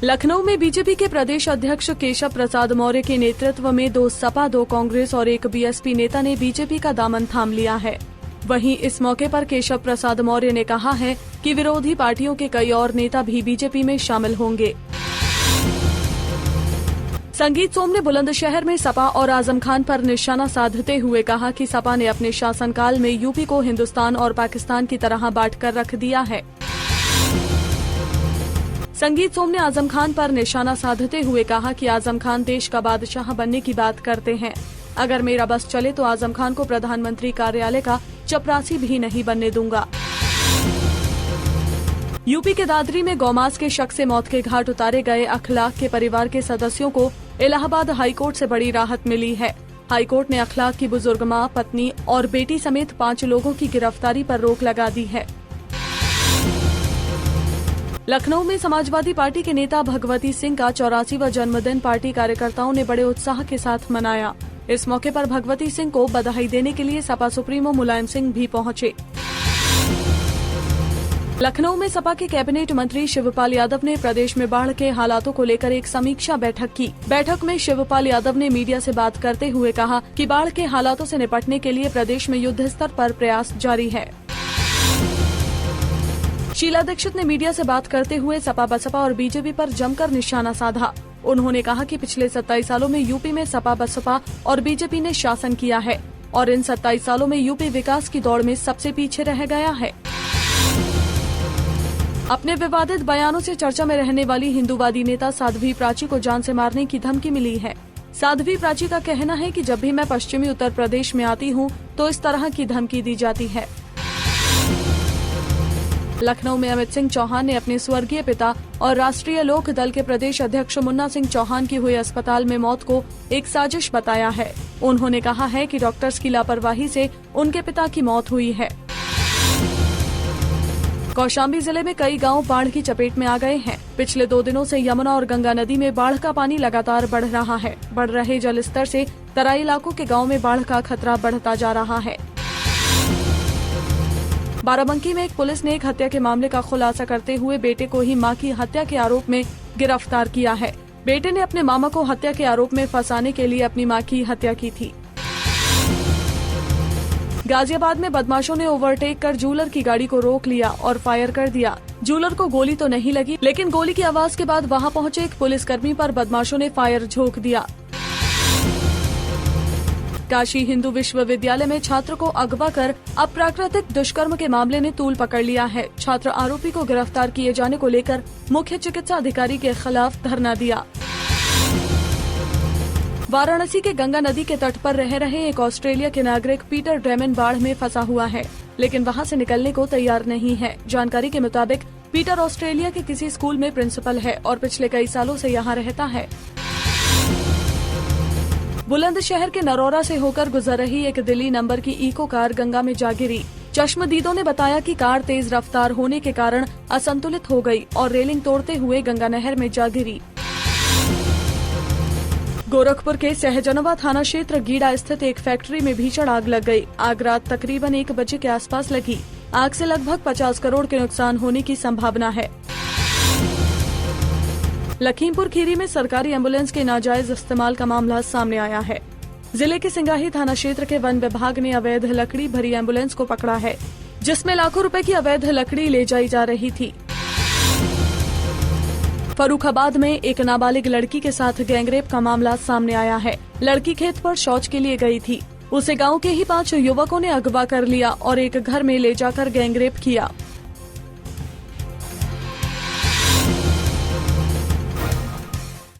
लखनऊ में बीजेपी के प्रदेश अध्यक्ष केशव प्रसाद मौर्य के नेतृत्व में 2 सपा 2 कांग्रेस और 1 बीएसपी नेता ने बीजेपी का दामन थाम लिया है। वहीं इस मौके पर केशव प्रसाद मौर्य ने कहा है कि विरोधी पार्टियों के कई और नेता भी बीजेपी में शामिल होंगे। संगीत सोम ने बुलंदशहर में सपा और आजम खान पर निशाना साधते हुए कहा कि सपा ने अपने शासनकाल में यूपी को हिंदुस्तान और पाकिस्तान की तरह बांटकर रख दिया है। संगीत सोम ने आजम खान पर निशाना साधते हुए कहा कि आजम खान देश का बादशाह बनने की बात करते हैं। अगर मेरा बस चले तो आजम खान को प्रधानमंत्री कार्यालय का चपरासी भी नहीं बनने दूंगा। यूपी के दादरी में गौमांस के शक से मौत के घाट उतारे गए अखलाक के परिवार के सदस्यों को इलाहाबाद हाईकोर्ट से बड़ी राहत मिली है। हाईकोर्ट ने अखलाक की बुजुर्ग मां, पत्नी और बेटी समेत 5 लोगों की गिरफ्तारी पर रोक लगा दी है। लखनऊ में समाजवादी पार्टी के नेता भगवती सिंह का 84वां जन्मदिन पार्टी कार्यकर्ताओं ने बड़े उत्साह के साथ मनाया। इस मौके पर भगवती सिंह को बधाई देने के लिए सपा सुप्रीमो मुलायम सिंह भी पहुंचे। लखनऊ में सपा के कैबिनेट मंत्री शिवपाल यादव ने प्रदेश में बाढ़ के हालातों को लेकर एक समीक्षा बैठक की। बैठक में शिवपाल यादव ने मीडिया से बात करते हुए कहा कि बाढ़ के हालातों से निपटने के लिए प्रदेश में युद्ध स्तर पर प्रयास जारी है। शीला दीक्षित ने मीडिया से बात करते हुए सपा बसपा और बीजेपी पर जमकर निशाना साधा। उन्होंने कहा कि पिछले 27 सालों में यूपी में सपा बसपा और बीजेपी ने शासन किया है और इन 27 सालों में यूपी विकास की दौड़ में सबसे पीछे रह गया है। अपने विवादित बयानों से चर्चा में रहने वाली हिंदूवादी नेता साध्वी प्राची को जान से मारने की धमकी मिली है। साध्वी प्राची का कहना है कि जब भी मैं पश्चिमी उत्तर प्रदेश में आती हूँ तो इस तरह की धमकी दी जाती है। लखनऊ में अमित सिंह चौहान ने अपने स्वर्गीय पिता और राष्ट्रीय लोक दल के प्रदेश अध्यक्ष मुन्ना सिंह चौहान की हुई अस्पताल में मौत को एक साजिश बताया है। उन्होंने कहा है कि डॉक्टर्स की लापरवाही से उनके पिता की मौत हुई है। कौशाम्बी जिले में कई गांव बाढ़ की चपेट में आ गए हैं। पिछले 2 दिनों से यमुना और गंगा नदी में बाढ़ का पानी लगातार बढ़ रहा है। बढ़ रहे जल स्तर से तराई इलाकों के गाँव में बाढ़ का खतरा बढ़ता जा रहा है। बाराबंकी में एक पुलिस ने एक हत्या के मामले का खुलासा करते हुए बेटे को ही मां की हत्या के आरोप में गिरफ्तार किया है। बेटे ने अपने मामा को हत्या के आरोप में फंसाने के लिए अपनी मां की हत्या की थी। गाजियाबाद में बदमाशों ने ओवरटेक कर जूलर की गाड़ी को रोक लिया और फायर कर दिया। जूलर को गोली तो नहीं लगी, लेकिन गोली की आवाज के बाद वहां पहुंचे एक पुलिसकर्मी पर बदमाशों ने फायर झोंक दिया। काशी हिंदू विश्वविद्यालय में छात्र को अगवा कर अप्राकृतिक दुष्कर्म के मामले ने तूल पकड़ लिया है। छात्र आरोपी को गिरफ्तार किए जाने को लेकर मुख्य चिकित्सा अधिकारी के खिलाफ धरना दिया। वाराणसी के गंगा नदी के तट पर रह रहे एक ऑस्ट्रेलिया के नागरिक पीटर ड्रेमन बाढ़ में फंसा हुआ है, लेकिन वहां से निकलने को तैयार नहीं है। जानकारी के मुताबिक पीटर ऑस्ट्रेलिया के किसी स्कूल में प्रिंसिपल है और पिछले कई सालों से यहाँ रहता है। बुलंदशहर के नरौरा से होकर गुजर रही एक दिल्ली नंबर की इको कार गंगा में जा गिरी। चश्मदीदों ने बताया कि कार तेज रफ्तार होने के कारण असंतुलित हो गई और रेलिंग तोड़ते हुए गंगा नहर में जा गिरी। गोरखपुर के सहजनवा थाना क्षेत्र गीड़ा स्थित एक फैक्ट्री में भीषण आग लग गई। आग रात तकरीबन 1 बजे के आसपास लगी। आग से लगभग 50 करोड़ के नुकसान होने की संभावना है। लखीमपुर खीरी में सरकारी एम्बुलेंस के नाजायज इस्तेमाल का मामला सामने आया है। जिले के सिंगाही थाना क्षेत्र के वन विभाग ने अवैध लकड़ी भरी एम्बुलेंस को पकड़ा है, जिसमें लाखों रुपए की अवैध लकड़ी ले जाई जा रही थी। फर्रुखाबाद में एक नाबालिग लड़की के साथ गैंगरेप का मामला सामने आया है। लड़की खेत पर शौच के लिए गई थी। उसे गांव के ही 5 युवकों ने अगवा कर लिया और एक घर में ले जाकर गैंगरेप किया।